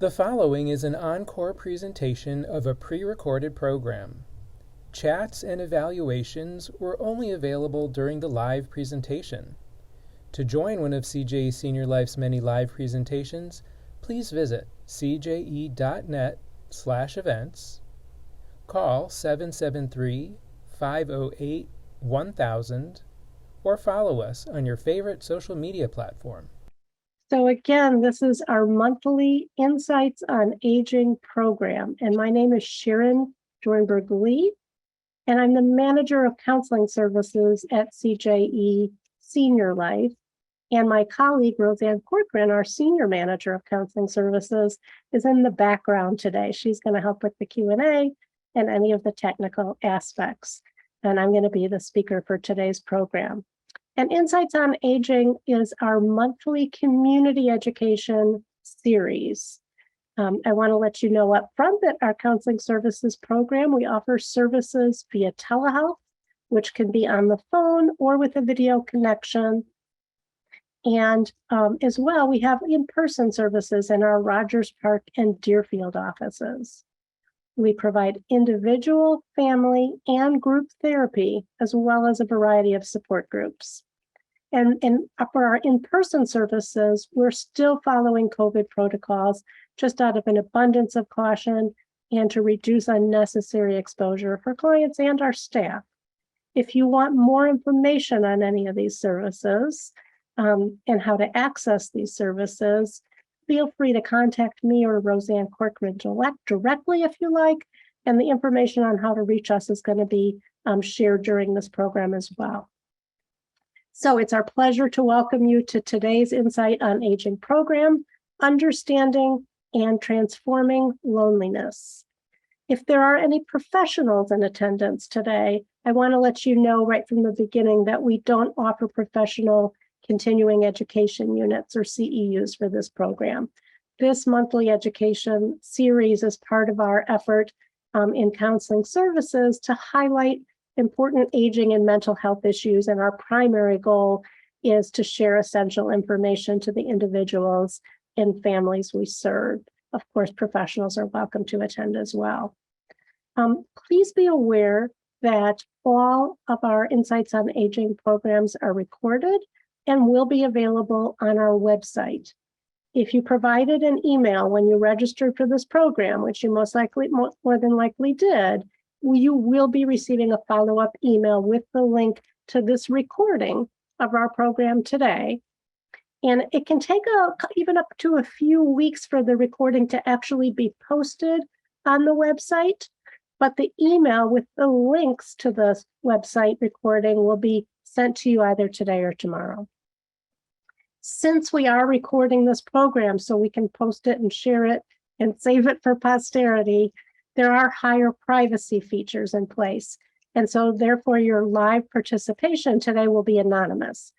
The following is an encore presentation of a pre-recorded program. Chats and evaluations were only available during the live presentation. To join one of CJE Senior Life's many live presentations, please visit cje.net/events, call 773-508-1000, or follow us on your favorite social media platform. So again, this is our monthly Insights on Aging program, and my name is Sharon Dornberg-Lee, and I'm the Manager of Counseling Services at CJE Senior Life, and my colleague, Roseanne Corcoran, our Senior Manager of Counseling Services, is in the background today. She's going to help with the Q&A and any of the technical aspects, and I'm going to be the speaker for today's program. And Insights on Aging is our monthly community education series. I want to let you know up front that our counseling services program, we offer services via telehealth, which can be on the phone or with a video connection. And as well, we have in-person services in our Rogers Park and Deerfield offices. We provide individual, family, and group therapy, as well as a variety of support groups. And for our in-person services, we're still following COVID protocols, just out of an abundance of caution and to reduce unnecessary exposure for clients and our staff. If you want more information on any of these services and how to access these services, feel free to contact me or Roseanne Corcoran directly if you like, and the information on how to reach us is going to be shared during this program as well. So it's our pleasure to welcome you to today's Insight on Aging program, Understanding and Transforming Loneliness. If there are any professionals in attendance today, I want to let you know right from the beginning that we don't offer professional continuing education units or CEUs for this program. This monthly education series is part of our effort in counseling services to highlight important aging and mental health issues, and our primary goal is to share essential information to the individuals and families we serve. Of course, professionals are welcome to attend as well. Please be aware that all of our Insights on Aging programs are recorded and will be available on our website. If you provided an email when you registered for this program, which you more than likely did, you will be receiving a follow-up email with the link to this recording of our program today. And it can take even up to a few weeks for the recording to actually be posted on the website, but the email with the links to the website recording will be sent to you either today or tomorrow. Since we are recording this program so we can post it and share it and save it for posterity, there are higher privacy features in place. And so therefore your live participation today will be anonymous.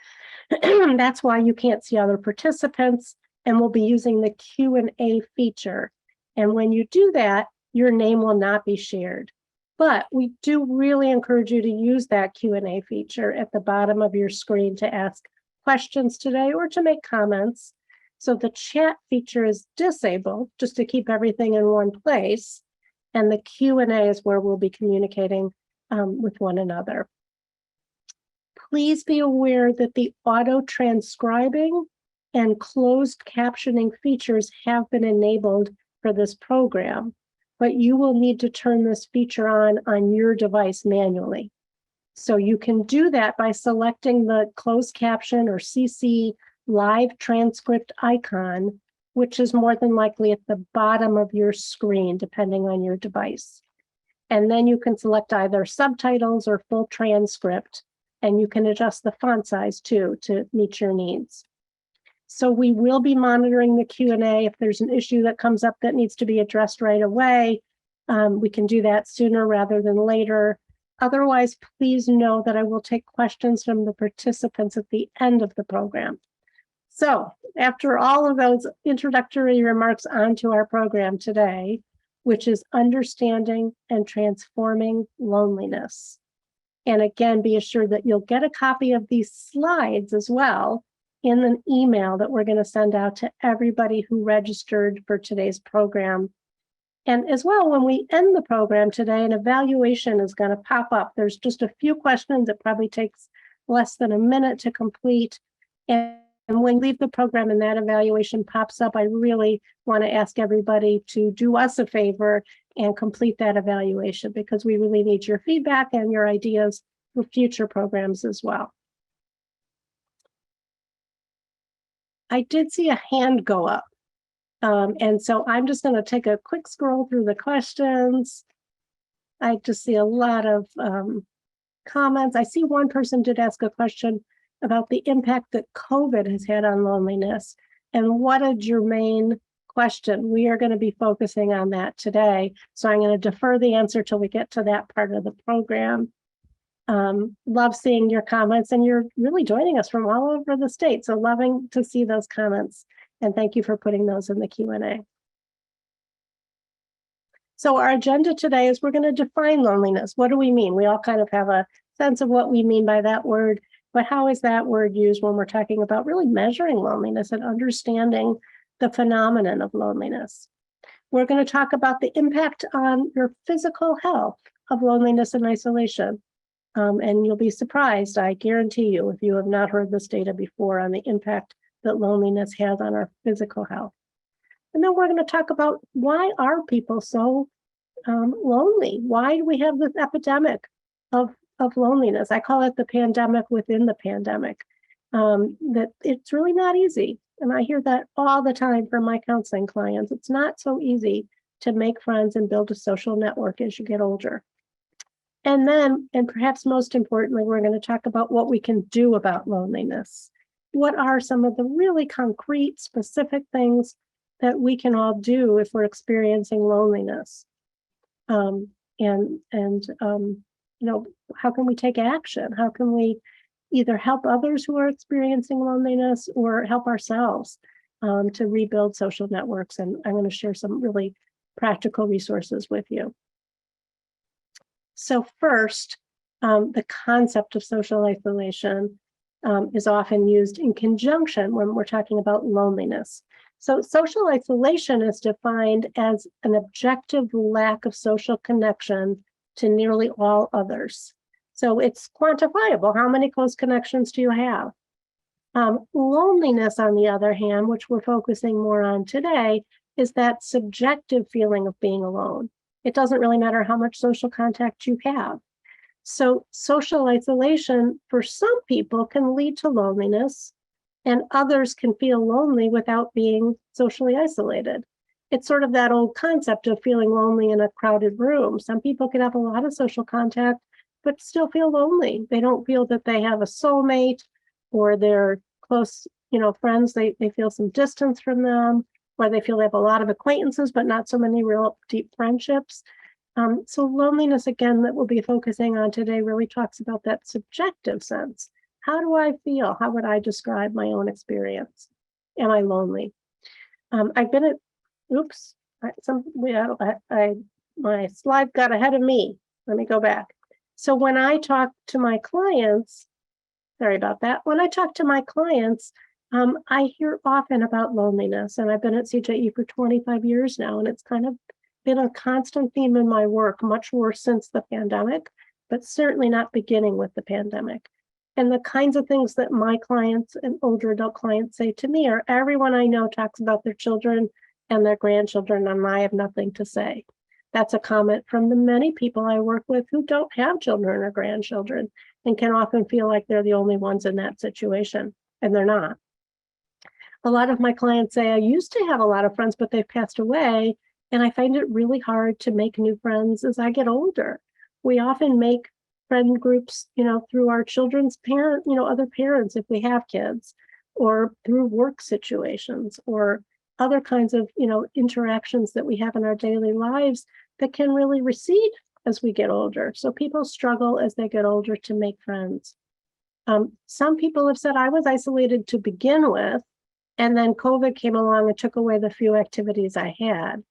That's why you can't see other participants, and we'll be using the Q&A feature. And when you do that, your name will not be shared. But we do really encourage you to use that Q&A feature at the bottom of your screen to ask questions today or to make comments. So the chat feature is disabled just to keep everything in one place. And the Q&A is where we'll be communicating with one another. Please be aware that the auto transcribing and closed captioning features have been enabled for this program, but you will need to turn this feature on your device manually. So you can do that by selecting the closed caption or CC live transcript icon, which is more than likely at the bottom of your screen, depending on your device. And then you can select either subtitles or full transcript, and you can adjust the font size too to meet your needs. So we will be monitoring the Q&A. If there's an issue that comes up that needs to be addressed right away, we can do that sooner rather than later. Otherwise, please know that I will take questions from the participants at the end of the program. So after all of those introductory remarks onto our program today, which is Understanding and Transforming Loneliness. And again, be assured that you'll get a copy of these slides as well in an email that we're going to send out to everybody who registered for today's program. And as well, when we end the program today, an evaluation is going to pop up. There's just a few questions. It probably takes less than a minute to complete. And when we leave the program and that evaluation pops up, I really want to ask everybody to do us a favor and complete that evaluation, because we really need your feedback and your ideas for future programs as well. I did see a hand go up. And so I'm just going to take a quick scroll through the questions. I just see a lot of comments. I see one person did ask a question about the impact that COVID has had on loneliness. And what a germane question. We are going to be focusing on that today. So I'm going to defer the answer till we get to that part of the program. Love seeing your comments, and you're really joining us from all over the state. So loving to see those comments. And thank you for putting those in the Q&A. So our agenda today is we're going to define loneliness. What do we mean? We all kind of have a sense of what we mean by that word, but how is that word used when we're talking about really measuring loneliness and understanding the phenomenon of loneliness? We're going to talk about the impact on your physical health of loneliness and isolation. And you'll be surprised, I guarantee you, if you have not heard this data before, on the impact that loneliness has on our physical health. And then we're going to talk about why are people so lonely? Why do we have this epidemic of loneliness? I call it the pandemic within the pandemic. That it's really not easy. And I hear that all the time from my counseling clients. It's not so easy to make friends and build a social network as you get older. And then, and perhaps most importantly, we're going to talk about what we can do about loneliness. What are some of the really concrete, specific things that we can all do if we're experiencing loneliness? You know, how can we take action? How can we either help others who are experiencing loneliness or help ourselves to rebuild social networks? And I'm going to share some really practical resources with you. So first, the concept of social isolation is often used in conjunction when we're talking about loneliness. So social isolation is defined as an objective lack of social connection to nearly all others. So it's quantifiable. How many close connections do you have? Loneliness, on the other hand, which we're focusing more on today, is that subjective feeling of being alone. It doesn't really matter how much social contact you have. So social isolation for some people can lead to loneliness, and others can feel lonely without being socially isolated. It's sort of that old concept of feeling lonely in a crowded room. Some people can have a lot of social contact, but still feel lonely. They don't feel that they have a soulmate or they're close, friends. They feel some distance from them, or they feel they have a lot of acquaintances, but not so many real deep friendships. So loneliness, again, that we'll be focusing on today really talks about that subjective sense. How do I feel? How would I describe my own experience? Am I lonely? I've been at, my slide got ahead of me. Let me go back. So when I talk to my clients, sorry about that. When I talk to my clients, I hear often about loneliness, and I've been at CJE for 25 years now, and it's kind of been a constant theme in my work, much worse since the pandemic, but certainly not beginning with the pandemic. And the kinds of things that my clients and older adult clients say to me are, everyone I know talks about their children and their grandchildren, and I have nothing to say. That's a comment from the many people I work with who don't have children or grandchildren and can often feel like they're the only ones in that situation, and they're not. A lot of my clients say, I used to have a lot of friends, but they've passed away, and I find it really hard to make new friends as I get older. We often make friend groups, through our children's parent, other parents if we have kids, or through work situations, or other kinds of, interactions that we have in our daily lives that can really recede as we get older. So people struggle as they get older to make friends. Some people have said I was isolated to begin with, and then COVID came along and took away the few activities I had.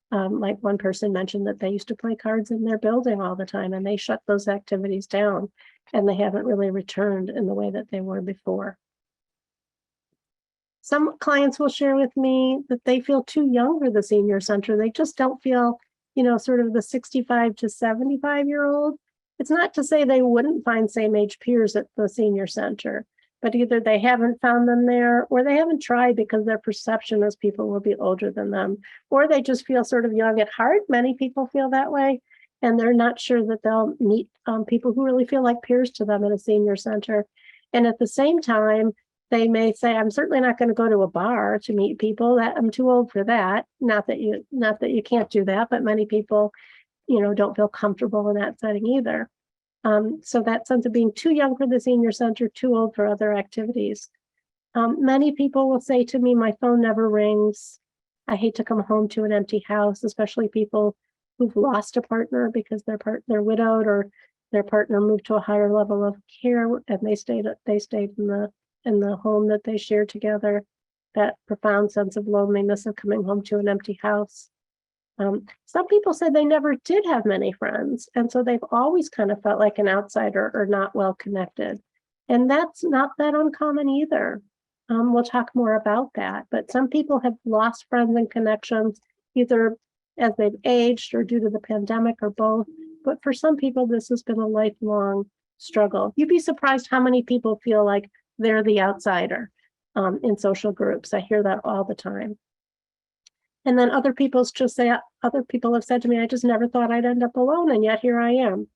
Like one person mentioned that they used to play cards in their building all the time, and they shut those activities down, and they haven't really returned in the way that they were before. Some clients will share with me that they feel too young for the senior center. They just don't feel, sort of the 65 to 75-year-old. It's not to say they wouldn't find same age peers at the senior center, but either they haven't found them there or they haven't tried because their perception is people will be older than them, or they just feel sort of young at heart. Many people feel that way, and they're not sure that they'll meet people who really feel like peers to them at a senior center. And at the same time, they may say, I'm certainly not going to go to a bar to meet people. That I'm too old for that. Not that you can't do that, but many people, don't feel comfortable in that setting either. So that sense of being too young for the senior center, too old for other activities. Many people will say to me, my phone never rings. I hate to come home to an empty house, especially people who've lost a partner because they're widowed or their partner moved to a higher level of care and they stayed in the home that they shared together. That profound sense of loneliness of coming home to an empty house. Some people said they never did have many friends, and so they've always kind of felt like an outsider or not well connected. And that's not that uncommon either. We'll talk more about that, but some people have lost friends and connections either as they've aged or due to the pandemic or both. But for some people, this has been a lifelong struggle. You'd be surprised how many people feel like they're the outsider in social groups. I hear that all the time. And then other people have said to me, I just never thought I'd end up alone, and yet here I am.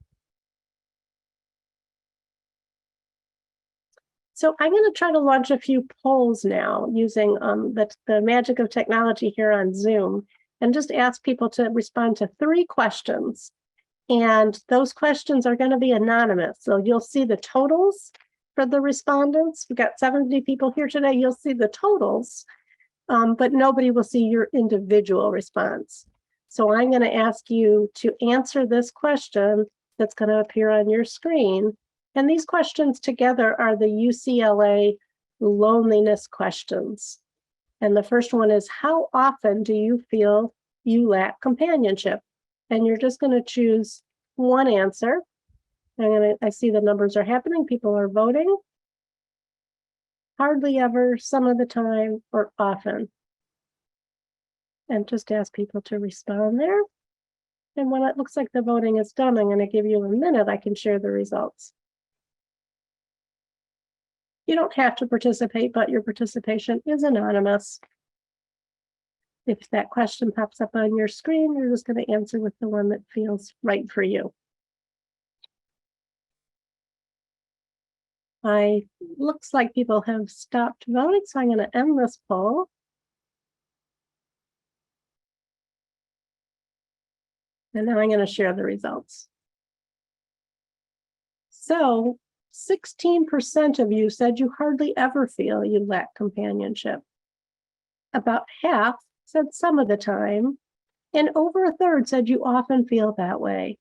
So I'm going to try to launch a few polls now using the magic of technology here on Zoom, and just ask people to respond to 3 questions. And those questions are going to be anonymous. So you'll see the totals for the respondents. We've got 70 people here today. You'll see the totals, but nobody will see your individual response. So I'm going to ask you to answer this question that's going to appear on your screen. And these questions together are the UCLA loneliness questions. And the first one is, how often do you feel you lack companionship? And you're just going to choose one answer. I see the numbers are happening. People are voting. Hardly ever, some of the time, or often. And just ask people to respond there. And when it looks like the voting is done, I'm going to give you a minute. I can share the results. You don't have to participate, but your participation is anonymous. If that question pops up on your screen, you're just going to answer with the one that feels right for you. Looks like people have stopped voting, so I'm going to end this poll. And then I'm going to share the results. So 16% of you said you hardly ever feel you lack companionship. About half said some of the time, and over a third said you often feel that way.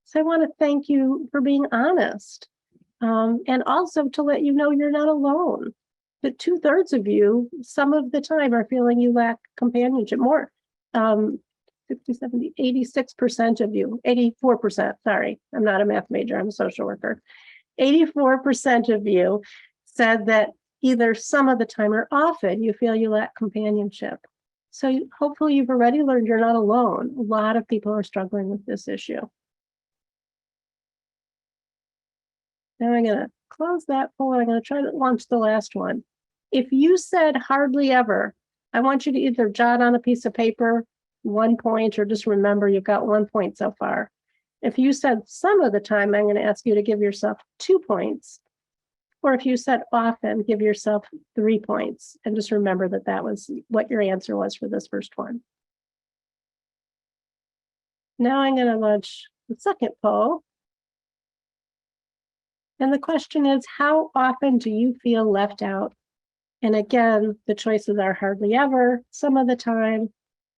So I want to thank you for being honest, and also to let you know you're not alone. That 2/3 of you, some of the time, are feeling you lack companionship more. 60, 70, 86% of you, 84%, sorry, I'm not a math major, I'm a social worker. 84% of you said that either some of the time or often you feel you lack companionship. So hopefully you've already learned you're not alone. A lot of people are struggling with this issue. Now I'm going to close that poll and I'm going to try to launch the last one. If you said hardly ever, I want you to either jot on a piece of paper 1 point or just remember you've got 1 point so far. If you said some of the time, I'm going to ask you to give yourself 2 points. Or if you said often, give yourself 3 points. And just remember that that was what your answer was for this first one. Now I'm going to launch the second poll. And the question is, how often do you feel left out? And again, the choices are hardly ever, some of the time,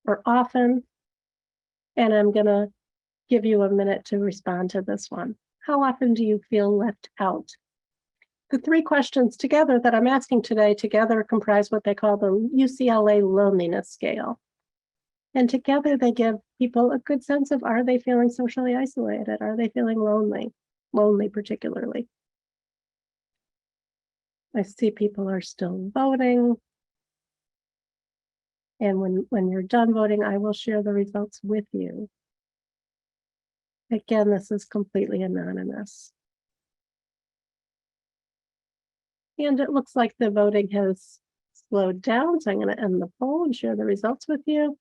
or often. And I'm going to give you a minute to respond to this one. How often do you feel left out? The 3 questions together that I'm asking today together comprise what they call the UCLA loneliness scale. And together they give people a good sense of, are they feeling socially isolated? Are they feeling lonely particularly? I see people are still voting. And when you're done voting, I will share the results with you. Again, this is completely anonymous. And it looks like the voting has slowed down, so I'm going to end the poll and share the results with you.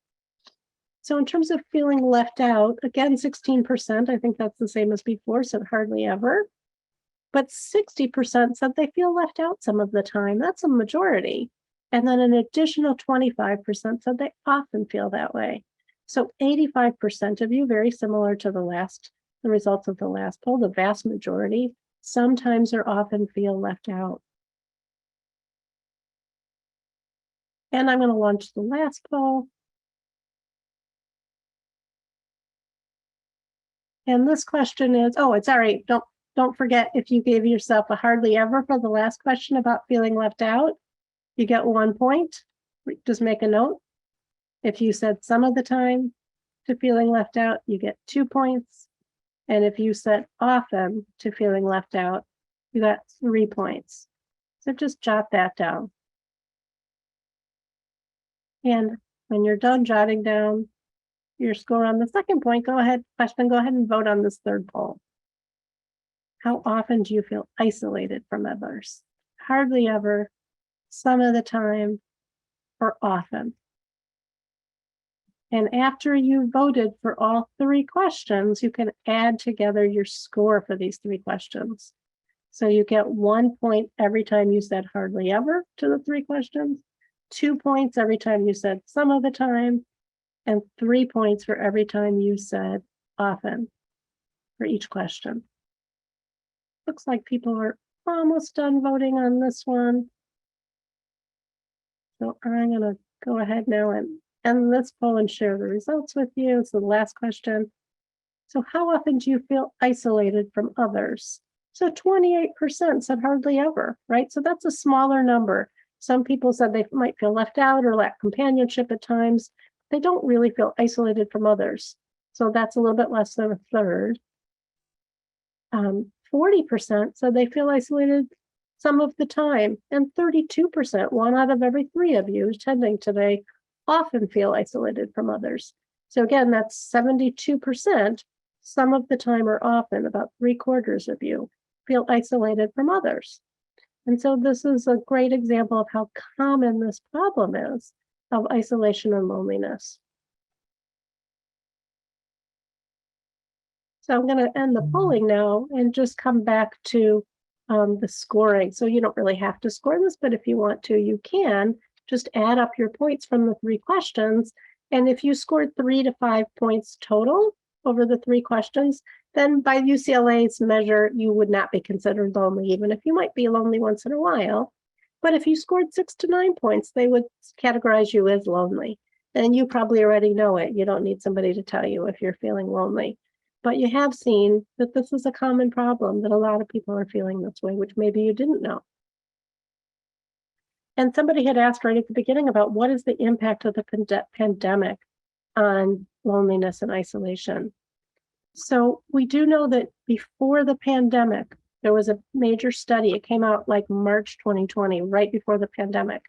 So in terms of feeling left out, again, 16%, I think that's the same as before, so hardly ever. But 60% said they feel left out some of the time. That's a majority. And then an additional 25% said they often feel that way. So 85% of you, very similar to the results of the last poll, the vast majority, sometimes or often feel left out. And I'm going to launch the last poll. And this question is, oh, it's all right. Don't forget, if you gave yourself a hardly ever for the last question about feeling left out, you get 1 point. Just make a note. If you said some of the time to feeling left out, you get 2 points. And if you said often to feeling left out, you got 3 points. So just jot that down. And when you're done jotting down your score on the second point, go ahead and vote on this third poll. How often do you feel isolated from others? Hardly ever, some of the time, or often. And after you voted for all 3 questions, you can add together your score for these 3 questions. So you get 1 point every time you said hardly ever to the 3 questions, 2 points every time you said some of the time, and 3 points for every time you said often for each question. Looks like people are almost done voting on this one. So I'm going to go ahead now and end this poll and share the results with you. It's the last question. So how often do you feel isolated from others? So 28% said hardly ever, right? So that's a smaller number. Some people said they might feel left out or lack companionship at times. They don't really feel isolated from others. So that's a little bit less than a third. 40% said they feel isolated some of the time, and 32%, 1 out of every 3 of you attending today, often feel isolated from others. So again, that's 72%, some of the time or often, about 3/4 of you feel isolated from others. And so this is a great example of how common this problem is of isolation and loneliness. So I'm going to end the polling now and just come back to the scoring. So you don't really have to score this, but if you want to, you can just add up your points from the 3 questions. And if you scored 3 to 5 points total over the 3 questions, then by UCLA's measure, you would not be considered lonely, even if you might be lonely once in a while. But if you scored 6 to 9 points, they would categorize you as lonely. And you probably already know it. You don't need somebody to tell you if you're feeling lonely. But you have seen that this is a common problem, that a lot of people are feeling this way, which maybe you didn't know. And somebody had asked right at the beginning about what is the impact of the pandemic on loneliness and isolation. So we do know that before the pandemic, there was a major study. It came out like March 2020, right before the pandemic,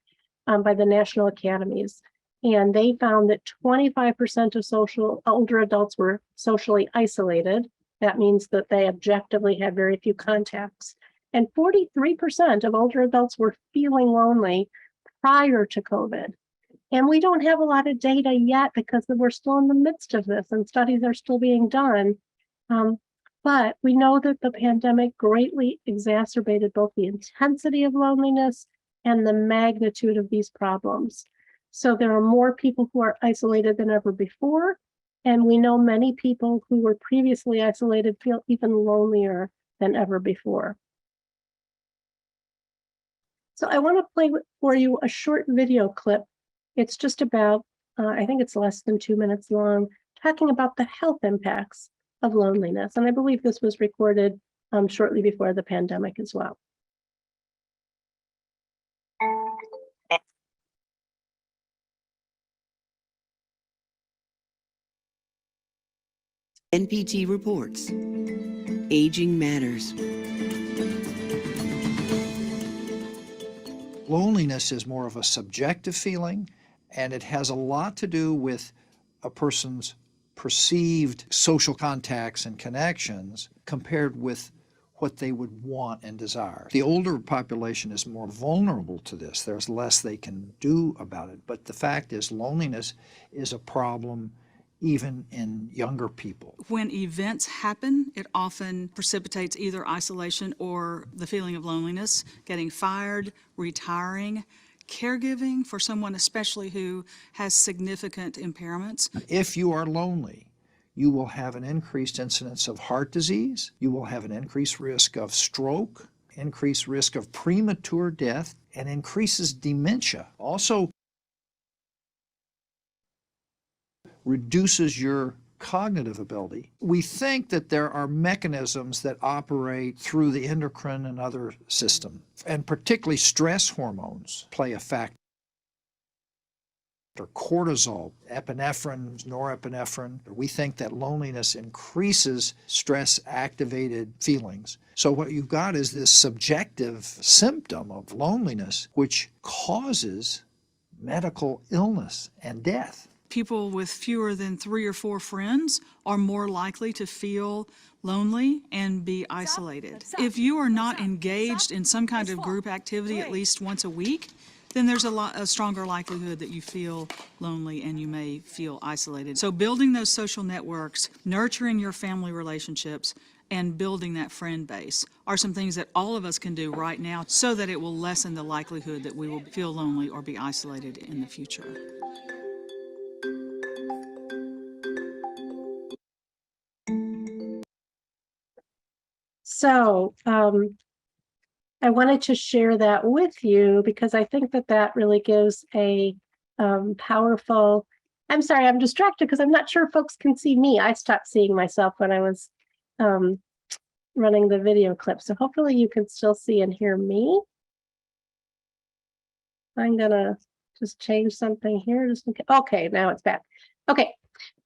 by the National Academies. And they found that 25% of older adults were socially isolated. That means that they objectively had very few contacts. And 43% of older adults were feeling lonely prior to COVID. And we don't have a lot of data yet because we're still in the midst of this and studies are still being done. But we know that the pandemic greatly exacerbated both the intensity of loneliness and the magnitude of these problems. So there are more people who are isolated than ever before. And we know many people who were previously isolated feel even lonelier than ever before. So I want to play for you a short video clip. It's just about, I think it's less than 2 minutes long, talking about the health impacts of loneliness. And I believe this was recorded shortly before the pandemic as well. NPT reports, aging matters. Loneliness is more of a subjective feeling, And it has a lot to do with a person's perceived social contacts and connections compared with what they would want and desire. The older population is more vulnerable to this. There's less they can do about it. But the fact is, loneliness is a problem even in younger people. When events happen, it often precipitates either isolation or the feeling of loneliness, getting fired, retiring, caregiving for someone especially who has significant impairments. If you are lonely, you will have an increased incidence of heart disease, you will have an increased risk of stroke, increased risk of premature death, and increases dementia. Also reduces your cognitive ability. We think that there are mechanisms that operate through the endocrine and other system, and particularly stress hormones play a factor. Cortisol, epinephrine, norepinephrine. We think that loneliness increases stress-activated feelings. So what you've got is this subjective symptom of loneliness, which causes medical illness and death. People with fewer than 3 or 4 friends are more likely to feel lonely and be isolated. If you are not engaged in some kind of group activity at least once a week, then there's a stronger likelihood that you feel lonely and you may feel isolated. So building those social networks, nurturing your family relationships, and building that friend base are some things that all of us can do right now so that it will lessen the likelihood that we will feel lonely or be isolated in the future. So I wanted to share that with you because I think that that really gives a powerful, I'm sorry, I'm distracted because I'm not sure folks can see me. I stopped seeing myself when I was running the video clip. So hopefully you can still see and hear me. I'm gonna just change something here. Just okay, now it's back. Okay,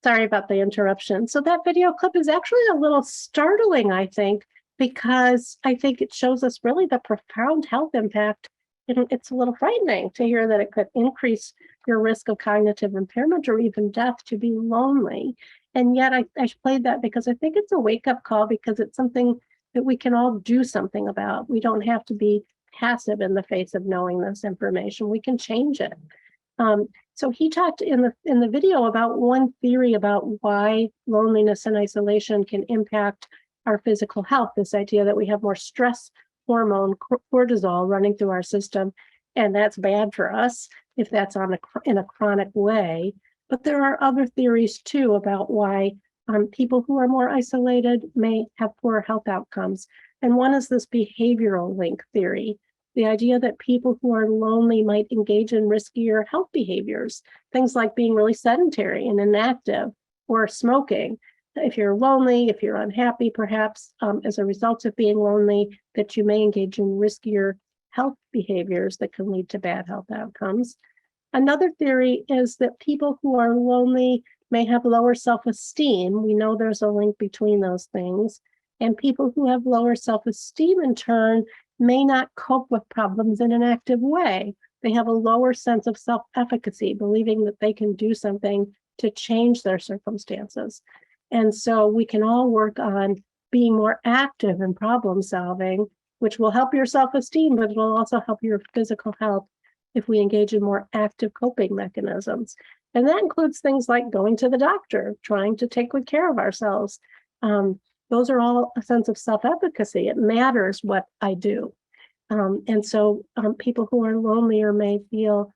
sorry about the interruption. So that video clip is actually a little startling, I think, because I think it shows us really the profound health impact. It's a little frightening to hear that it could increase your risk of cognitive impairment or even death to be lonely. And yet I played that because I think it's a wake-up call because it's something that we can all do something about. We don't have to be passive in the face of knowing this information. We can change it. So he talked in the video about one theory about why loneliness and isolation can impact our physical health, this idea that we have more stress hormone, cortisol, running through our system, and that's bad for us if that's in a chronic way. But there are other theories too about why people who are more isolated may have poor health outcomes. And one is this behavioral link theory, the idea that people who are lonely might engage in riskier health behaviors, things like being really sedentary and inactive or smoking. If you're lonely, if you're unhappy, perhaps as a result of being lonely, that you may engage in riskier health behaviors that can lead to bad health outcomes. Another theory is that people who are lonely may have lower self-esteem. We know there's a link between those things. And people who have lower self-esteem in turn may not cope with problems in an active way. They have a lower sense of self-efficacy, believing that they can do something to change their circumstances. And so we can all work on being more active in problem solving, which will help your self-esteem, but it will also help your physical health if we engage in more active coping mechanisms. And that includes things like going to the doctor, trying to take good care of ourselves. Those are all a sense of self-efficacy. It matters what I do. And so people who are lonelier may feel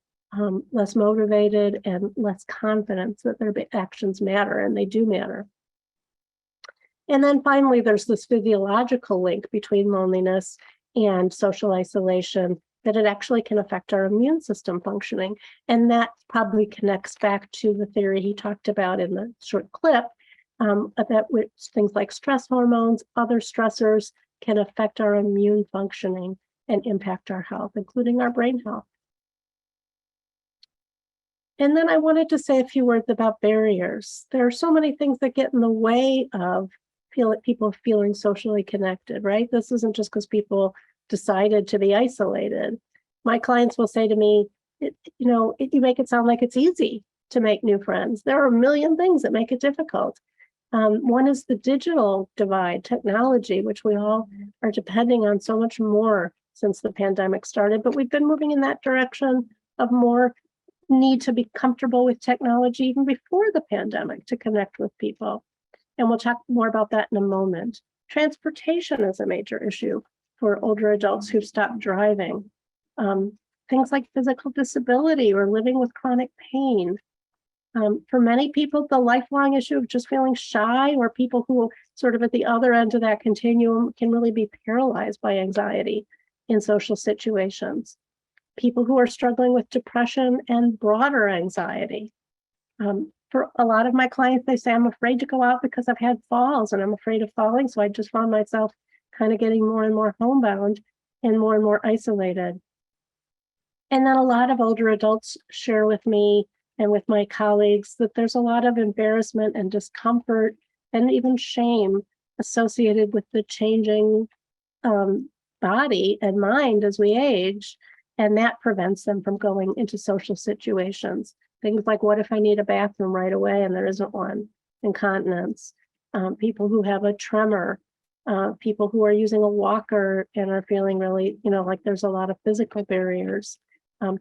less motivated and less confident that their actions matter, and they do matter. And then finally, there's this physiological link between loneliness and social isolation, that it actually can affect our immune system functioning. And that probably connects back to the theory he talked about in the short clip, that things like stress hormones, other stressors can affect our immune functioning and impact our health, including our brain health. And then I wanted to say a few words about barriers. There are so many things that get in the way of people feeling socially connected, right? This isn't just because people decided to be isolated. My clients will say to me, you make it sound like it's easy to make new friends. There are a million things that make it difficult. One is the digital divide, technology, which we all are depending on so much more since the pandemic started, but we've been moving in that direction of more need to be comfortable with technology even before the pandemic to connect with people. And we'll talk more about that in a moment. Transportation is a major issue for older adults who've stopped driving. Things like physical disability or living with chronic pain. For many people, the lifelong issue of just feeling shy, or people who are sort of at the other end of that continuum, can really be paralyzed by anxiety in social situations. People who are struggling with depression and broader anxiety. For a lot of my clients, they say, I'm afraid to go out because I've had falls and I'm afraid of falling. So I just found myself kind of getting more and more homebound and more isolated. And then a lot of older adults share with me and with my colleagues that there's a lot of embarrassment and discomfort and even shame associated with the changing body and mind as we age. And that prevents them from going into social situations. Things like, what if I need a bathroom right away and there isn't one? Incontinence. People who have a tremor. People who are using a walker and are feeling really, like there's a lot of physical barriers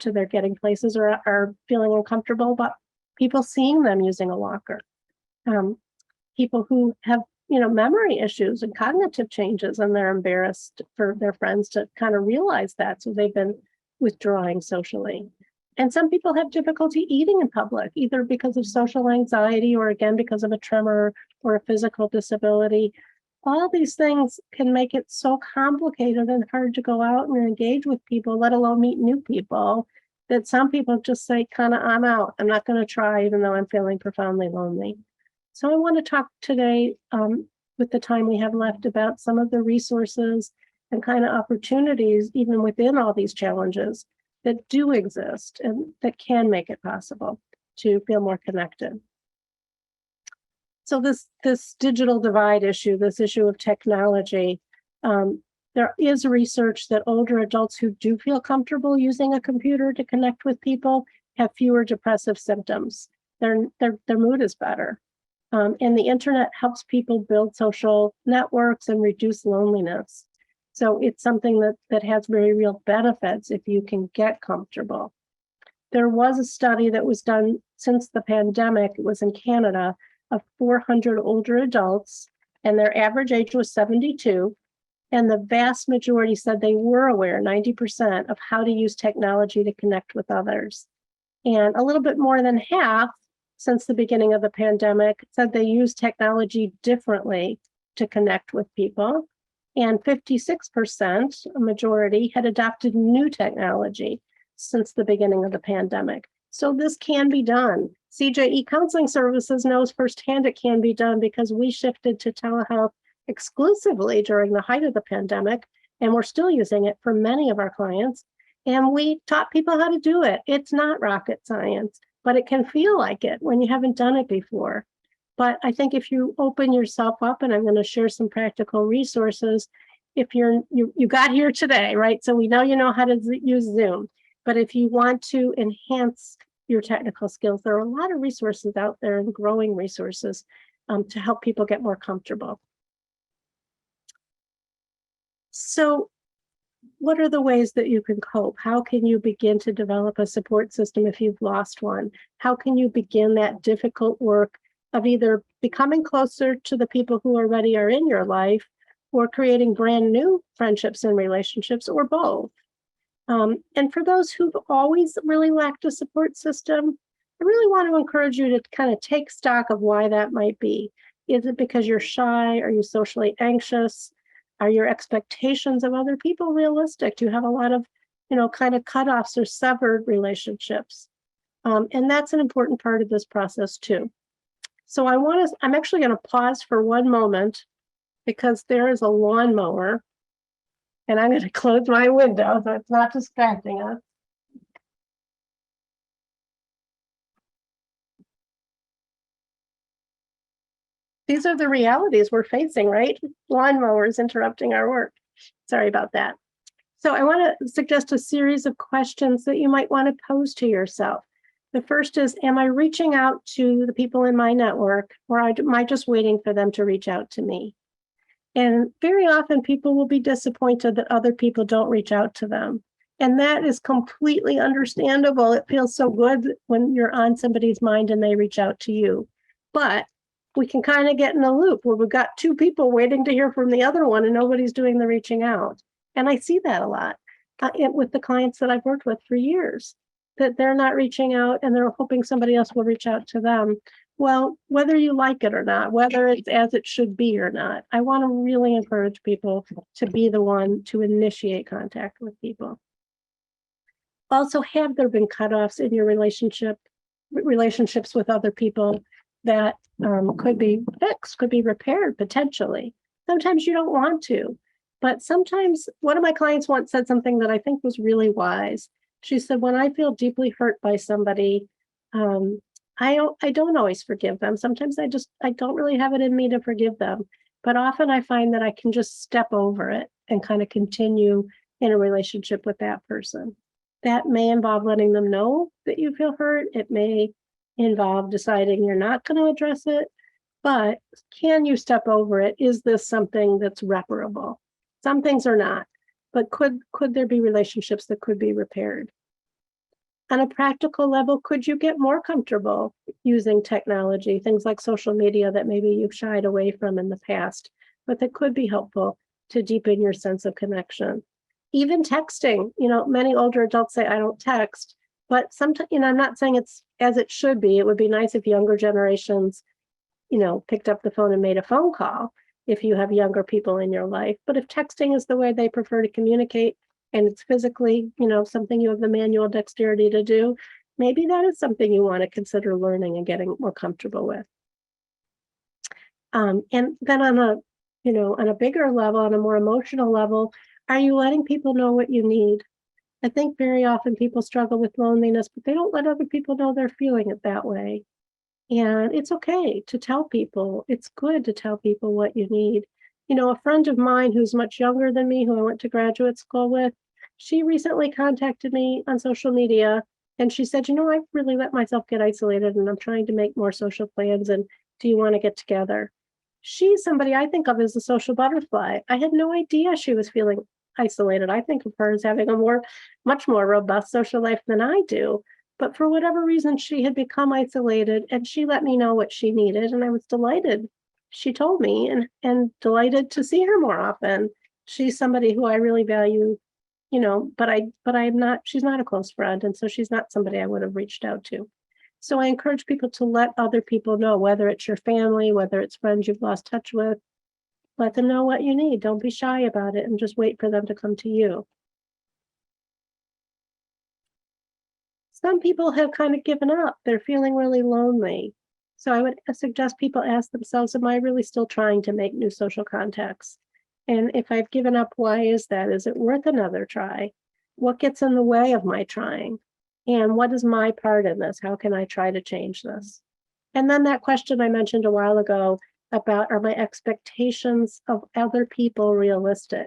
to their getting places, or are feeling uncomfortable about people seeing them using a walker. People who have, memory issues and cognitive changes, and they're embarrassed for their friends to kind of realize that. So they've been withdrawing socially. And some people have difficulty eating in public, either because of social anxiety or again, because of a tremor or a physical disability. All these things can make it so complicated and hard to go out and engage with people, let alone meet new people, that some people just say, I'm out. I'm not going to try, even though I'm feeling profoundly lonely. So I want to talk today, with the time we have left, about some of the resources and kind of opportunities, even within all these challenges, that do exist and that can make it possible to feel more connected. So this digital divide issue, this issue of technology, there is research that older adults who do feel comfortable using a computer to connect with people have fewer depressive symptoms. Their mood is better. And the internet helps people build social networks and reduce loneliness. So it's something that has very real benefits if you can get comfortable. There was a study that was done since the pandemic, it was in Canada, of 400 older adults, and their average age was 72. And the vast majority said they were aware, 90%, of how to use technology to connect with others. And a little bit more than half, since the beginning of the pandemic, said they use technology differently to connect with people. And 56%, a majority, had adopted new technology since the beginning of the pandemic. So this can be done. CJE Counseling Services knows firsthand it can be done because we shifted to telehealth exclusively during the height of the pandemic, and we're still using it for many of our clients. And we taught people how to do it. It's not rocket science, but it can feel like it when you haven't done it before. But I think if you open yourself up, and I'm going to share some practical resources, if you got here today, right? So we know you know how to use Zoom, but if you want to enhance your technical skills, there are a lot of resources out there and growing resources to help people get more comfortable. So what are the ways that you can cope? How can you begin to develop a support system if you've lost one? How can you begin that difficult work of either becoming closer to the people who already are in your life, or creating brand new friendships and relationships, or both? And for those who've always really lacked a support system, I really want to encourage you to kind of take stock of why that might be. Is it because you're shy? Are you socially anxious? Are your expectations of other people realistic? Do you have a lot of, kind of cutoffs or severed relationships? And that's an important part of this process too. So I'm actually going to pause for one moment because there is a lawnmower, and I'm going to close my window so it's not distracting us. These are the realities we're facing, right? Lawnmowers interrupting our work. Sorry about that. So I want to suggest a series of questions that you might want to pose to yourself. The first is, am I reaching out to the people in my network, or am I just waiting for them to reach out to me? And very often people will be disappointed that other people don't reach out to them. And that is completely understandable. It feels so good when you're on somebody's mind and they reach out to you. But we can kind of get in a loop where we've got two people waiting to hear from the other one and nobody's doing the reaching out. And I see that a lot with the clients that I've worked with for years, that they're not reaching out and they're hoping somebody else will reach out to them. Well, whether you like it or not, whether it's as it should be or not, I want to really encourage people to be the one to initiate contact with people. Also, have there been cutoffs in your relationships with other people that could be fixed, could be repaired potentially? Sometimes you don't want to, but sometimes one of my clients once said something that I think was really wise. She said, when I feel deeply hurt by somebody, I don't always forgive them. Sometimes I don't really have it in me to forgive them, but often I find that I can just step over it and kind of continue in a relationship with that person. That may involve letting them know that you feel hurt. It may involve deciding you're not going to address it, but can you step over it? Is this something that's reparable? Some things are not, but could there be relationships that could be repaired? On a practical level, could you get more comfortable using technology, things like social media that maybe you've shied away from in the past, but that could be helpful to deepen your sense of connection? Even texting, many older adults say, I don't text, but sometimes, I'm not saying it's as it should be. It would be nice if younger generations, picked up the phone and made a phone call if you have younger people in your life. But if texting is the way they prefer to communicate, and it's physically, something you have the manual dexterity to do, maybe that is something you want to consider learning and getting more comfortable with. And then on a bigger level, on a more emotional level, are you letting people know what you need? I think very often people struggle with loneliness, but they don't let other people know they're feeling it that way. And it's okay to tell people. It's good to tell people what you need. A friend of mine who's much younger than me, who I went to graduate school with, she recently contacted me on social media and she said, I've really let myself get isolated and I'm trying to make more social plans. And do you want to get together? She's somebody I think of as a social butterfly. I had no idea she was feeling isolated. I think of her as having a much more robust social life than I do. But for whatever reason, she had become isolated and she let me know what she needed. And I was delighted. She told me and delighted to see her more often. She's somebody who I really value, but she's not a close friend. And so she's not somebody I would have reached out to. So I encourage people to let other people know, whether it's your family, whether it's friends you've lost touch with, let them know what you need. Don't be shy about it and just wait for them to come to you. Some people have kind of given up. They're feeling really lonely. So I would suggest people ask themselves, am I really still trying to make new social contacts? And if I've given up, why is that? Is it worth another try? What gets in the way of my trying? And what is my part in this? How can I try to change this? And then that question I mentioned a while ago about, are my expectations of other people realistic?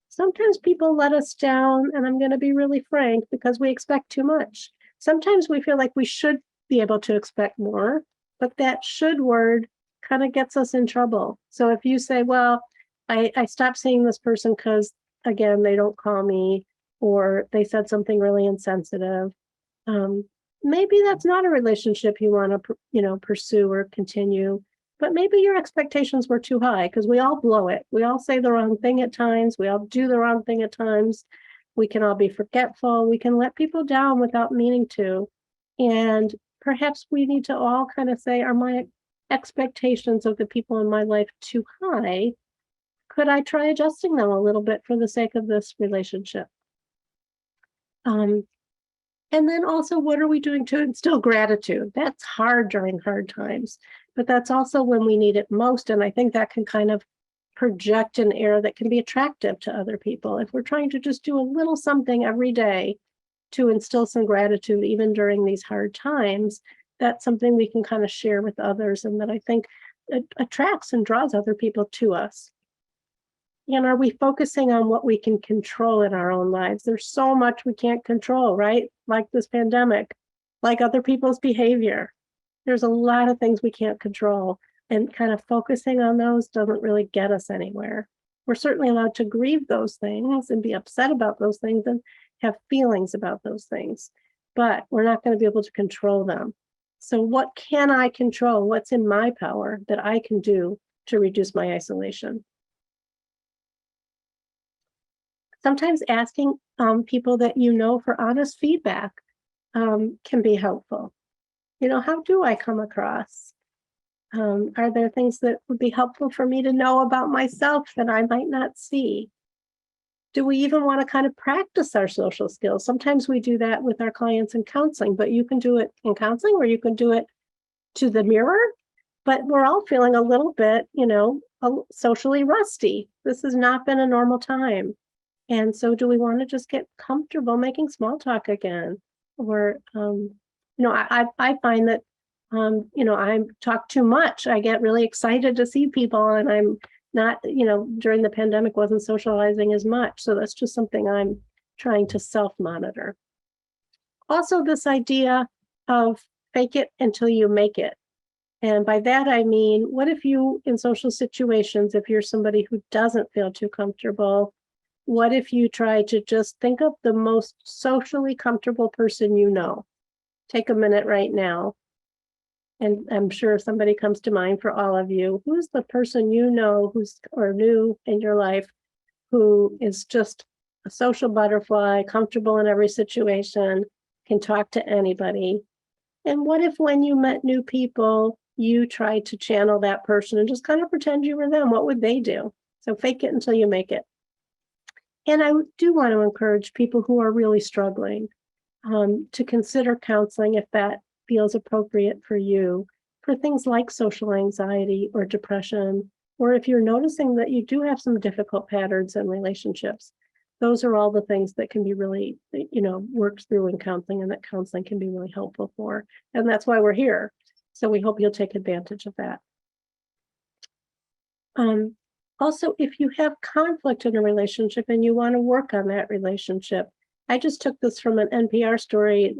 Sometimes people let us down, and I'm going to be really frank, because we expect too much. Sometimes we feel like we should be able to expect more, but that should word kind of gets us in trouble. So if you say, well, I stopped seeing this person because, again, they don't call me, or they said something really insensitive, maybe that's not a relationship you want to, pursue or continue. But maybe your expectations were too high, because we all blow it. We all say the wrong thing at times. We all do the wrong thing at times. We can all be forgetful. We can let people down without meaning to. And perhaps we need to all kind of say, are my expectations of the people in my life too high? Could I try adjusting them a little bit for the sake of this relationship? And then also, what are we doing to instill gratitude? That's hard during hard times, but that's also when we need it most. And I think that can kind of project an air that can be attractive to other people. If we're trying to just do a little something every day to instill some gratitude, even during these hard times, that's something we can kind of share with others, and that I think it attracts and draws other people to us. And are we focusing on what we can control in our own lives? There's so much we can't control, right? Like this pandemic, like other people's behavior. There's a lot of things we can't control, and kind of focusing on those doesn't really get us anywhere. We're certainly allowed to grieve those things and be upset about those things and have feelings about those things, but we're not going to be able to control them. So what can I control? What's in my power that I can do to reduce my isolation? Sometimes asking people that you know for honest feedback can be helpful. You know, how do I come across? Are there things that would be helpful for me to know about myself that I might not see? Do we even want to kind of practice our social skills? Sometimes we do that with our clients in counseling, but you can do it in counseling or you can do it to the mirror. But we're all feeling a little bit, you know, socially rusty. This has not been a normal time. And so do we want to just get comfortable making small talk again? Or, you know, I find that, you know, I talk too much. I get really excited to see people, and I'm not, you know, during the pandemic wasn't socializing as much. So that's just something I'm trying to self-monitor. Also, this idea of fake it until you make it. And by that, I mean, what if you, in social situations, if you're somebody who doesn't feel too comfortable, what if you try to just think of the most socially comfortable person you know? Take a minute right now. And I'm sure somebody comes to mind for all of you. Who's the person you know who's or knew in your life who is just a social butterfly, comfortable in every situation, can talk to anybody? And what if when you met new people, you tried to channel that person and just kind of pretend you were them? What would they do? So fake it until you make it. And I do want to encourage people who are really struggling to consider counseling if that feels appropriate for you, for things like social anxiety or depression, or if you're noticing that you do have some difficult patterns in relationships. Those are all the things that can be really, you know, worked through in counseling, and that counseling can be really helpful for. And that's why we're here. So we hope you'll take advantage of that. Also, if you have conflict in a relationship and you want to work on that relationship, I just took this from an NPR story.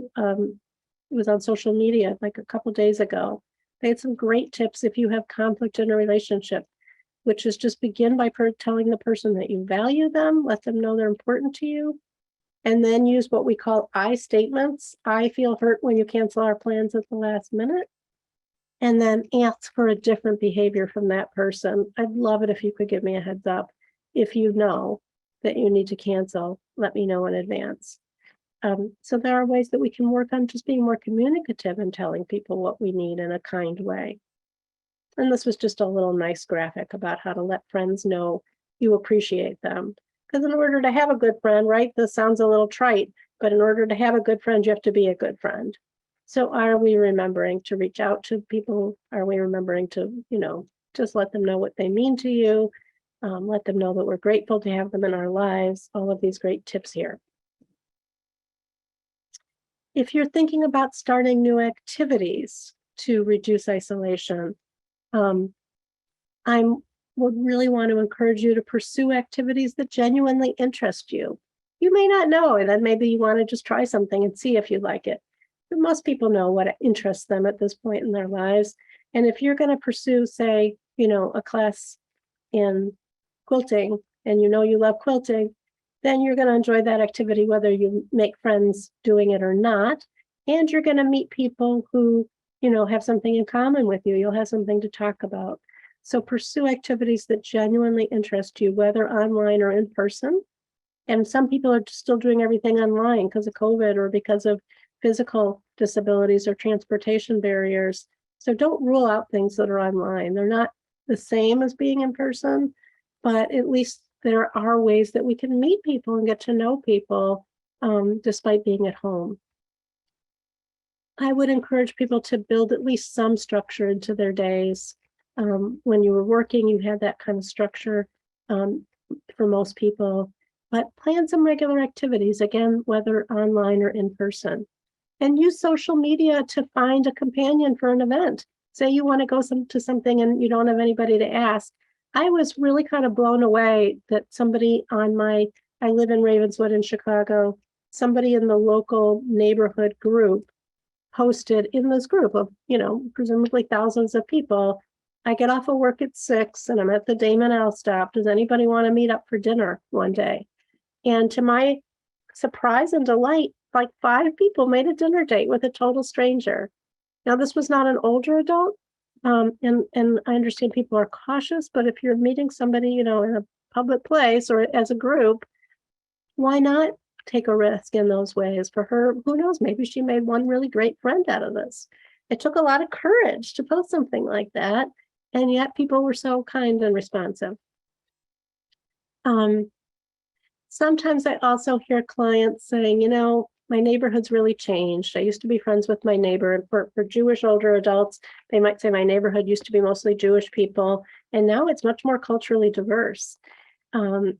It was on social media like a couple days ago. They had some great tips if you have conflict in a relationship, which is just begin by telling the person that you value them, let them know they're important to you, and then use what we call I statements. I feel hurt when you cancel our plans at the last minute. And then ask for a different behavior from that person. I'd love it if you could give me a heads up. If you know that you need to cancel, let me know in advance. So there are ways that we can work on just being more communicative and telling people what we need in a kind way. And this was just a little nice graphic about how to let friends know you appreciate them. Because in order to have a good friend, right, this sounds a little trite, but in order to have a good friend, you have to be a good friend. So are we remembering to reach out to people? Are we remembering to, you know, just let them know what they mean to you? Let them know that we're grateful to have them in our lives. All of these great tips here. If you're thinking about starting new activities to reduce isolation, I would really want to encourage you to pursue activities that genuinely interest you. You may not know, and then maybe you want to just try something and see if you like it. But most people know what interests them at this point in their lives. And if you're going to pursue, say, you know, a class in quilting, and you know you love quilting, then you're going to enjoy that activity whether you make friends doing it or not. And you're going to meet people who, you know, have something in common with you. You'll have something to talk about. So pursue activities that genuinely interest you, whether online or in person. And some people are still doing everything online because of COVID or because of physical disabilities or transportation barriers. So don't rule out things that are online. They're not the same as being in person, but at least there are ways that we can meet people and get to know people despite being at home. I would encourage people to build at least some structure into their days. When you were working, you had that kind of structure for most people, but plan some regular activities, again, whether online or in person. And use social media to find a companion for an event. Say you want to go to something and you don't have anybody to ask. I was really kind of blown away that somebody I live in Ravenswood in Chicago, somebody in the local neighborhood group posted in this group of, presumably thousands of people. I get off of work at 6 and I'm at the Damon L stop. Does anybody want to meet up for dinner one day? And to my surprise and delight, like 5 people made a dinner date with a total stranger. Now, this was not an older adult. And I understand people are cautious, but if you're meeting somebody, in a public place or as a group, why not take a risk in those ways? For her, who knows, maybe she made one really great friend out of this. It took a lot of courage to post something like that, and yet people were so kind and responsive. Sometimes I also hear clients saying, my neighborhood's really changed. I used to be friends with my neighbor. And for Jewish older adults, they might say my neighborhood used to be mostly Jewish people, and now it's much more culturally diverse,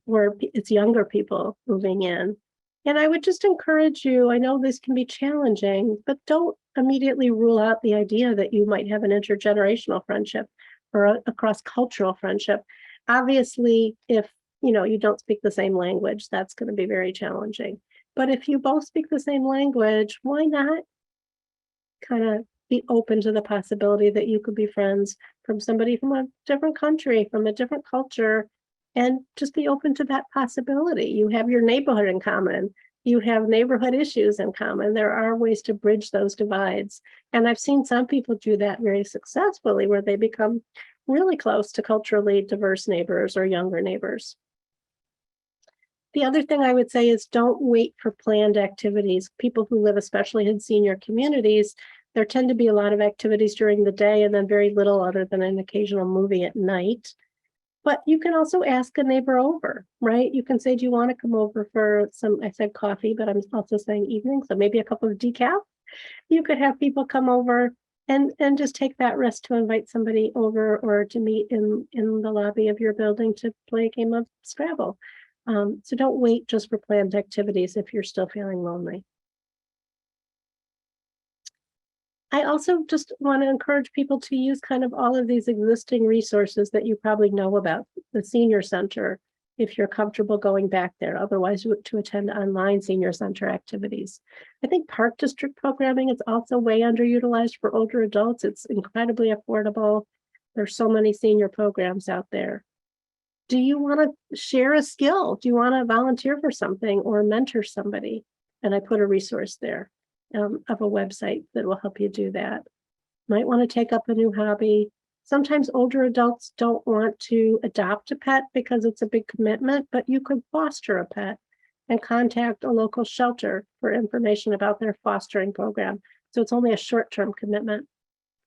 where it's younger people moving in. And I would just encourage you, I know this can be challenging, but don't immediately rule out the idea that you might have an intergenerational friendship or a cross-cultural friendship. Obviously, if you don't speak the same language, that's going to be very challenging. But if you both speak the same language, why not kind of be open to the possibility that you could be friends from somebody from a different country, from a different culture, and just be open to that possibility. You have your neighborhood in common. You have neighborhood issues in common. There are ways to bridge those divides. And I've seen some people do that very successfully, where they become really close to culturally diverse neighbors or younger neighbors. The other thing I would say is don't wait for planned activities. People who live, especially in senior communities, there tend to be a lot of activities during the day and then very little other than an occasional movie at night. But you can also ask a neighbor over, right? You can say, do you want to come over for some, I said coffee, but I'm also saying evening, so maybe a cup of decaf. You could have people come over and just take that risk to invite somebody over or to meet in the lobby of your building to play a game of Scrabble. So don't wait just for planned activities if you're still feeling lonely. I also just want to encourage people to use kind of all of these existing resources that you probably know about. The senior center, if you're comfortable going back there, otherwise to attend online senior center activities. I think park district programming is also way underutilized for older adults. It's incredibly affordable. There's so many senior programs out there. Do you want to share a skill? Do you want to volunteer for something or mentor somebody? And I put a resource there of a website that will help you do that. Might want to take up a new hobby. Sometimes older adults don't want to adopt a pet because it's a big commitment, but you could foster a pet and contact a local shelter for information about their fostering program. So it's only a short-term commitment.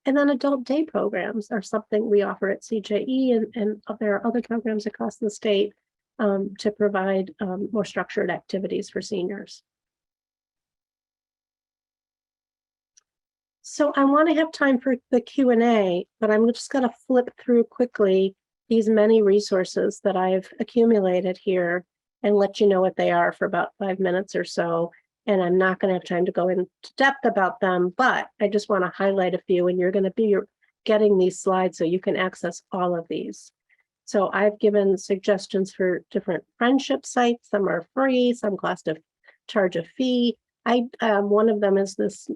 And then adult day programs are something we offer at CJE, and there are other programs across the state to provide more structured activities for seniors. So I want to have time for the Q&A, but I'm just going to flip through quickly these many resources that I've accumulated here and let you know what they are for about 5 minutes or so. And I'm not going to have time to go into depth about them, but I just want to highlight a few, and you're going to be getting these slides so you can access all of these. So I've given suggestions for different friendship sites. Some are free, some cost a charge a fee. One of them is this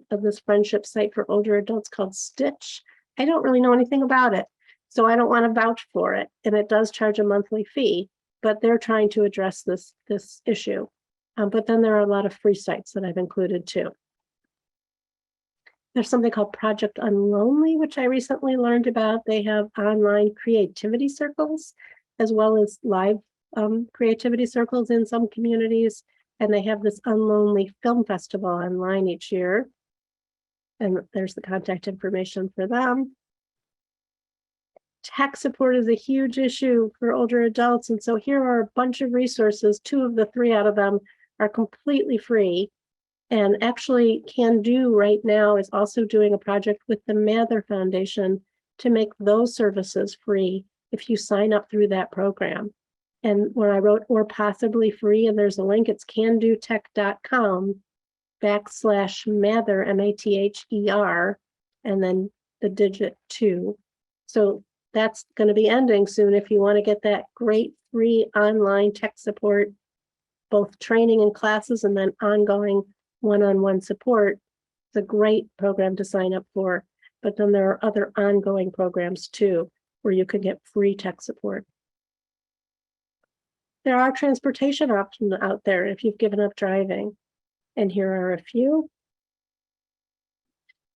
friendship site for older adults called Stitch. I don't really know anything about it, so I don't want to vouch for it. And it does charge a monthly fee, but they're trying to address this issue. But then there are a lot of free sites that I've included too. There's something called Project Unlonely, which I recently learned about. They have online creativity circles, as well as live creativity circles in some communities. And they have this Unlonely Film Festival online each year. And there's the contact information for them. Tech support is a huge issue for older adults. And so here are a bunch of resources. 2 of the 3 out of them are completely free. And actually Can Do right now is also doing a project with the Mather Foundation to make those services free if you sign up through that program. And when I wrote or possibly free, and there's a link, it's candotech.com/Mather, MATHER, and then the digit 2. So that's going to be ending soon. If you want to get that great free online tech support, both training and classes and then ongoing one-on-one support, it's a great program to sign up for. But then there are other ongoing programs too, where you can get free tech support. There are transportation options out there if you've given up driving. And here are a few.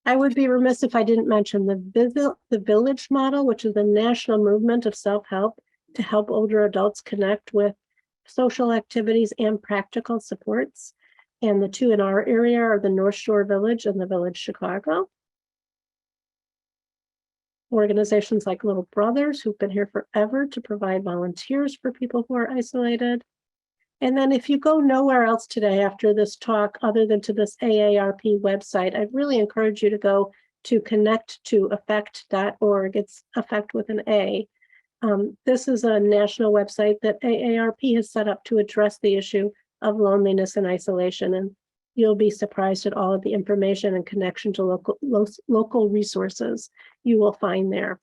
I would be remiss if I didn't mention the village model, which is a national movement of self-help to help older adults connect with social activities and practical supports. And the two in our area are the North Shore Village and the Village Chicago. Organizations like Little Brothers, who've been here forever to provide volunteers for people who are isolated. And then if you go nowhere else today after this talk, other than to this AARP website, I'd really encourage you to go to connect2affect.org. It's affect with an A. This is a national website that AARP has set up to address the issue of loneliness and isolation. And you'll be surprised at all of the information and connection to local resources you will find there.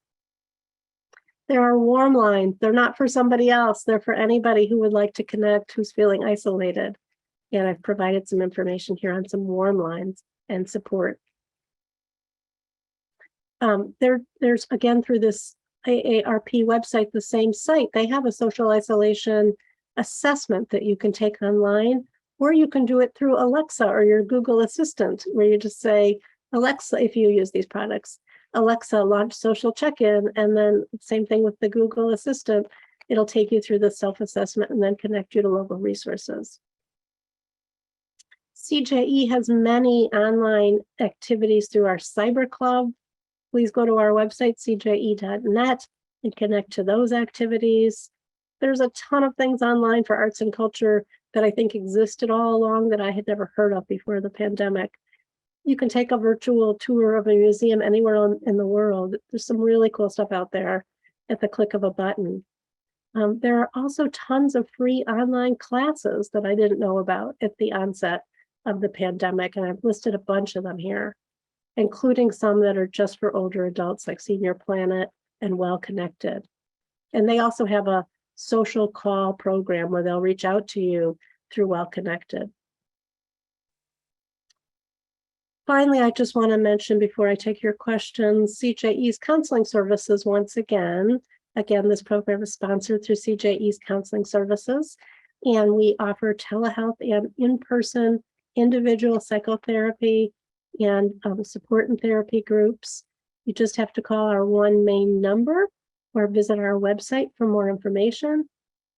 There are warm lines. They're not for somebody else. They're for anybody who would like to connect, who's feeling isolated. And I've provided some information here on some warm lines and support. There's, again, through this AARP website, the same site, they have a social isolation assessment that you can take online, or you can do it through Alexa or your Google Assistant, where you just say, Alexa, if you use these products, Alexa, launch social check-in, and then same thing with the Google Assistant. It'll take you through the self-assessment and then connect you to local resources. CJE has many online activities through our cyber club. Please go to our website, cje.net, and connect to those activities. There's a ton of things online for arts and culture that I think existed all along that I had never heard of before the pandemic. You can take a virtual tour of a museum anywhere in the world. There's some really cool stuff out there at the click of a button. There are also tons of free online classes that I didn't know about at the onset of the pandemic, and I've listed a bunch of them here, including some that are just for older adults like Senior Planet and Well Connected. And they also have a social call program where they'll reach out to you through Well Connected. Finally, I just want to mention before I take your questions, CJE's counseling services once again. Again, this program is sponsored through CJE's counseling services, and we offer telehealth and in-person individual psychotherapy and support and therapy groups. You just have to call our one main number or visit our website for more information.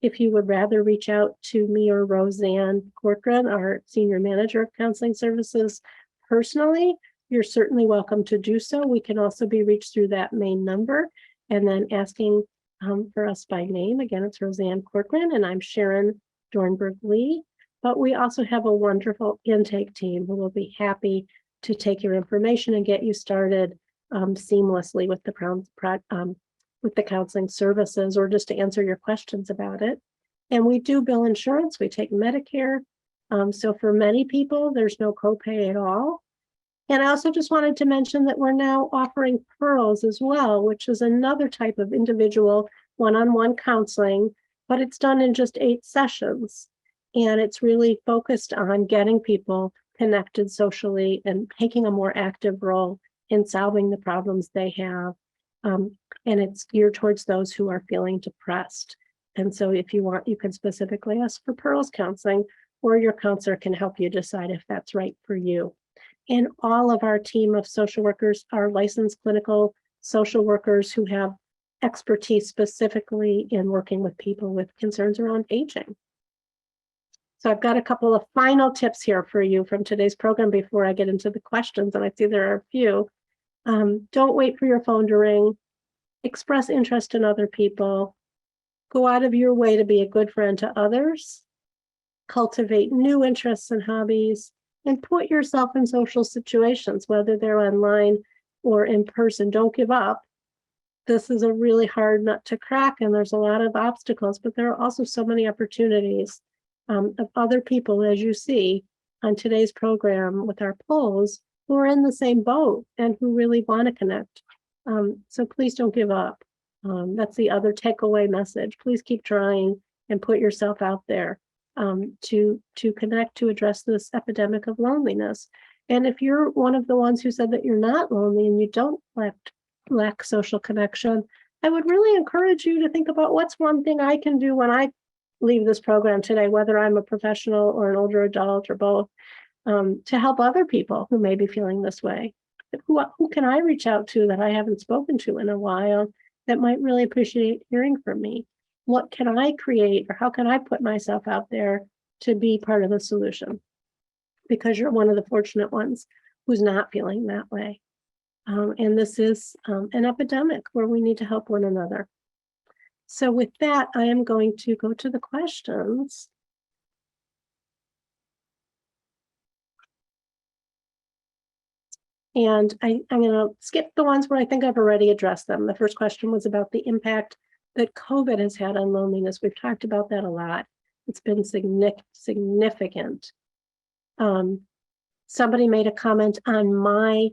If you would rather reach out to me or Roseanne Corcoran, our Senior Manager of Counseling Services, personally, you're certainly welcome to do so. We can also be reached through that main number, and then asking for us by name. Again, it's Roseanne Corcoran, and I'm Sharon Dornberg-Lee. But we also have a wonderful intake team who will be happy to take your information and get you started seamlessly with the counseling services, or just to answer your questions about it. And we do bill insurance. We take Medicare. So for many people, there's no copay at all. And I also just wanted to mention that we're now offering Pearls as well, which is another type of individual one-on-one counseling, but it's done in just 8 sessions. And it's really focused on getting people connected socially and taking a more active role in solving the problems they have. And it's geared towards those who are feeling depressed. And so if you want, you can specifically ask for Pearls counseling, or your counselor can help you decide if that's right for you. And all of our team of social workers are licensed clinical social workers who have expertise specifically in working with people with concerns around aging. So I've got a couple of final tips here for you from today's program before I get into the questions, and I see there are a few. Don't wait for your phone to ring. Express interest in other people. Go out of your way to be a good friend to others. Cultivate new interests and hobbies, and put yourself in social situations, whether they're online or in person. Don't give up. This is a really hard nut to crack, and there's a lot of obstacles, but there are also so many opportunities of other people, as you see on today's program with our polls, who are in the same boat and who really want to connect. So please don't give up. That's the other takeaway message. Please keep trying and put yourself out there to connect, to address this epidemic of loneliness. And if you're one of the ones who said that you're not lonely and you don't lack social connection, I would really encourage you to think about what's one thing I can do when I leave this program today, whether I'm a professional or an older adult or both, to help other people who may be feeling this way. Who can I reach out to that I haven't spoken to in a while that might really appreciate hearing from me? What can I create, or how can I put myself out there to be part of the solution? Because you're one of the fortunate ones who's not feeling that way. And this is an epidemic where we need to help one another. So with that, I am going to go to the questions. And I'm going to skip the ones where I think I've already addressed them. The first question was about the impact that COVID has had on loneliness. We've talked about that a lot. It's been significant. Somebody made a comment on my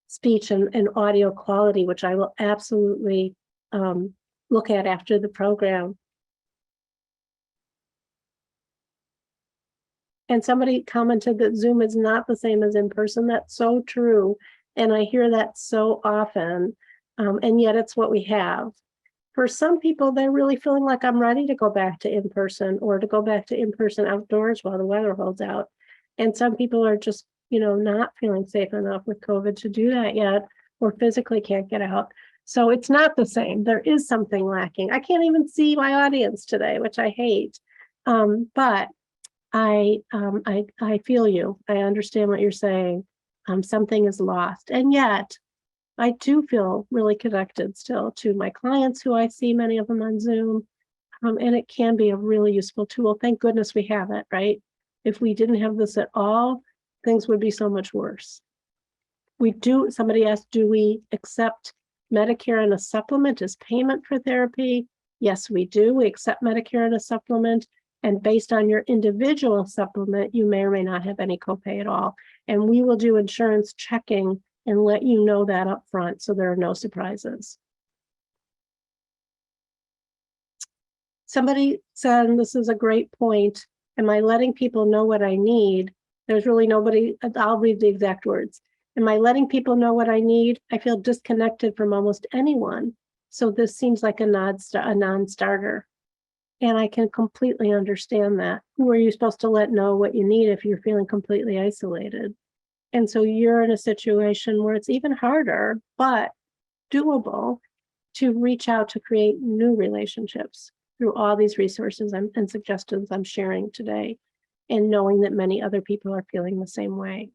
speech and audio quality, which I will absolutely look at after the program. And somebody commented that Zoom is not the same as in person. That's so true. And I hear that so often. And yet it's what we have. For some people, they're really feeling like I'm ready to go back to in-person, or to go back to in-person outdoors while the weather holds out. And some people are just, not feeling safe enough with COVID to do that yet, or physically can't get out. So it's not the same. There is something lacking. I can't even see my audience today, which I hate. But I feel you. I understand what you're saying. Something is lost. And yet I do feel really connected still to my clients who I see, many of them on Zoom. And it can be a really useful tool. Thank goodness we have it, right? If we didn't have this at all, things would be so much worse. Somebody asked, do we accept Medicare and a supplement as payment for therapy? Yes, we do. We accept Medicare and a supplement. And based on your individual supplement, you may or may not have any copay at all. And we will do insurance checking and let you know that up front, so there are no surprises. Somebody said, and this is a great point, am I letting people know what I need? There's really nobody, I'll read the exact words. Am I letting people know what I need? I feel disconnected from almost anyone. So this seems like a non-starter. And I can completely understand that. Who are you supposed to let know what you need if you're feeling completely isolated? And so you're in a situation where it's even harder, but doable, to reach out to create new relationships through all these resources and suggestions I'm sharing today, and knowing that many other people are feeling the same way.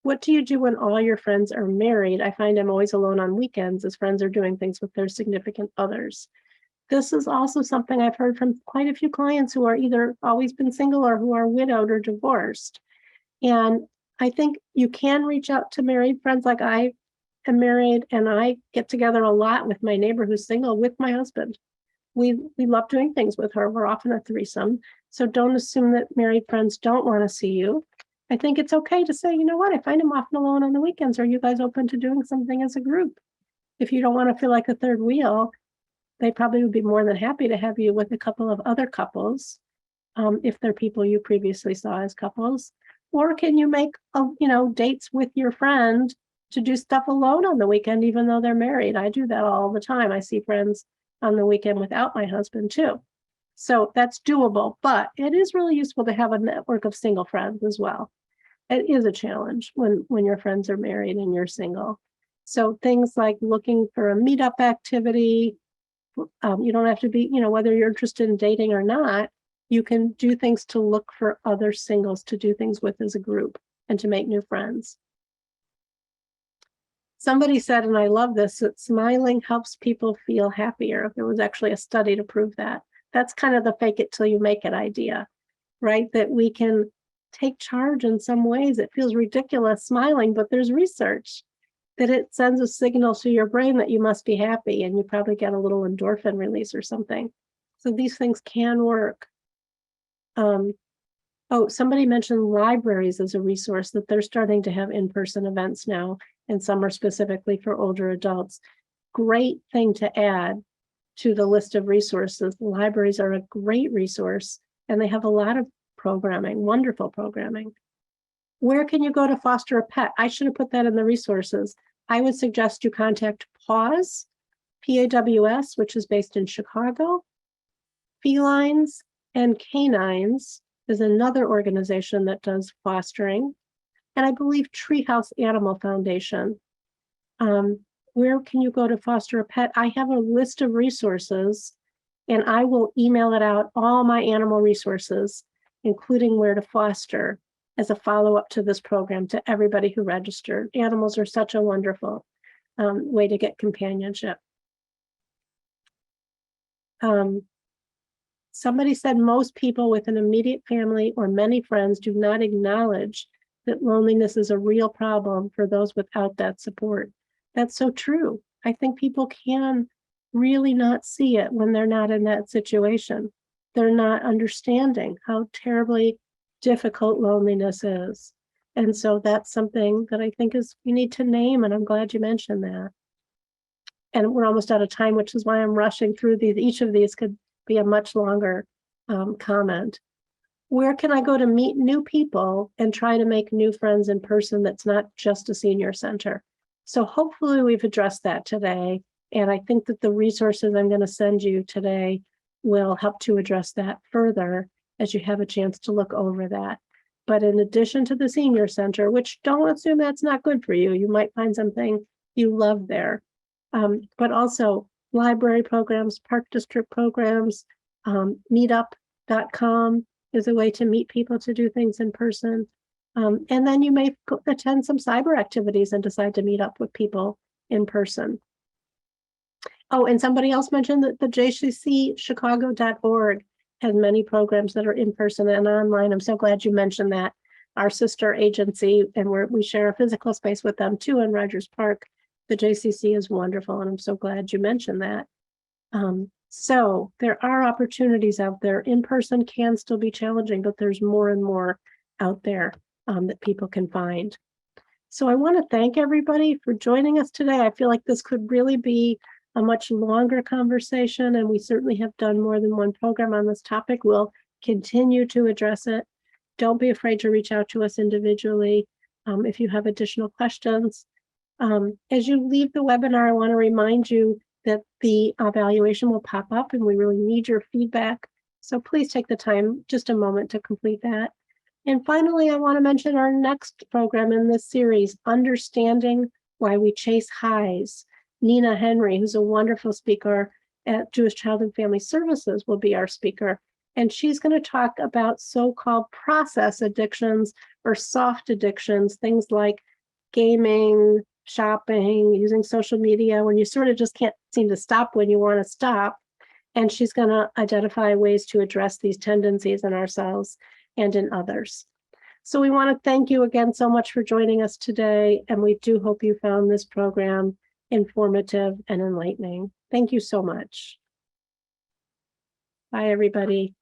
What do you do when all your friends are married? I find I'm always alone on weekends as friends are doing things with their significant others. This is also something I've heard from quite a few clients who are either always been single or who are widowed or divorced. And I think you can reach out to married friends. Like I am married and I get together a lot with my neighbor who's single with my husband. We love doing things with her. We're often a threesome. So don't assume that married friends don't want to see you. I think it's okay to say, you know what, I find I'm often alone on the weekends. Are you guys open to doing something as a group? If you don't want to feel like a third wheel, they probably would be more than happy to have you with a couple of other couples, if they're people you previously saw as couples. Or can you make, dates with your friend to do stuff alone on the weekend, even though they're married? I do that all the time. I see friends on the weekend without my husband too. So that's doable, but it is really useful to have a network of single friends as well. It is a challenge when your friends are married and you're single. So things like looking for a meetup activity, you don't have to be, whether you're interested in dating or not, you can do things to look for other singles to do things with as a group and to make new friends. Somebody said, and I love this, that smiling helps people feel happier. There was actually a study to prove that. That's kind of the fake it till you make it idea, right? That we can take charge in some ways. It feels ridiculous smiling, but there's research that it sends a signal to your brain that you must be happy, and you probably get a little endorphin release or something. So these things can work. Oh, somebody mentioned libraries as a resource, that they're starting to have in-person events now, and some are specifically for older adults. Great thing to add to the list of resources. Libraries are a great resource, and they have a lot of programming, wonderful programming. Where can you go to foster a pet? I should have put that in the resources. I would suggest you contact PAWS, PAWS, which is based in Chicago. Felines and Canines is another organization that does fostering. And I believe Treehouse Animal Foundation. Where can you go to foster a pet? I have a list of resources, and I will email it out, all my animal resources, including where to foster, as a follow-up to this program, to everybody who registered. Animals are such a wonderful way to get companionship. Somebody said most people with an immediate family or many friends do not acknowledge that loneliness is a real problem for those without that support. That's so true. I think people can really not see it when they're not in that situation. They're not understanding how terribly difficult loneliness is. And so that's something that I think is we need to name, and I'm glad you mentioned that. And we're almost out of time, which is why I'm rushing through these. Each of these could be a much longer comment. Where can I go to meet new people and try to make new friends in person that's not just a senior center? So hopefully we've addressed that today. And I think that the resources I'm going to send you today will help to address that further as you have a chance to look over that. But in addition to the senior center, which don't assume that's not good for you, you might find something you love there. But also library programs, park district programs, meetup.com is a way to meet people to do things in person. And then you may attend some cyber activities and decide to meet up with people in person. Oh, and somebody else mentioned that the jccchicago.org has many programs that are in person and online. I'm so glad you mentioned that. Our sister agency, and we share a physical space with them too in Rogers Park. The JCC is wonderful, and I'm so glad you mentioned that. So there are opportunities out there. In person can still be challenging, but there's more and more out there that people can find. So I want to thank everybody for joining us today. I feel like this could really be a much longer conversation, and we certainly have done more than one program on this topic. We'll continue to address it. Don't be afraid to reach out to us individually if you have additional questions. As you leave the webinar, I want to remind you that the evaluation will pop up, and we really need your feedback. So please take the time, just a moment, to complete that. And finally, I want to mention our next program in this series, Understanding Why We Chase Highs. Nina Henry, who's a wonderful speaker at Jewish Child and Family Services, will be our speaker. And she's going to talk about so-called process addictions or soft addictions, things like gaming, shopping, using social media, when you sort of just can't seem to stop when you want to stop. And she's going to identify ways to address these tendencies in ourselves and in others. So we want to thank you again so much for joining us today. And we do hope you found this program informative and enlightening. Thank you so much. Bye, everybody.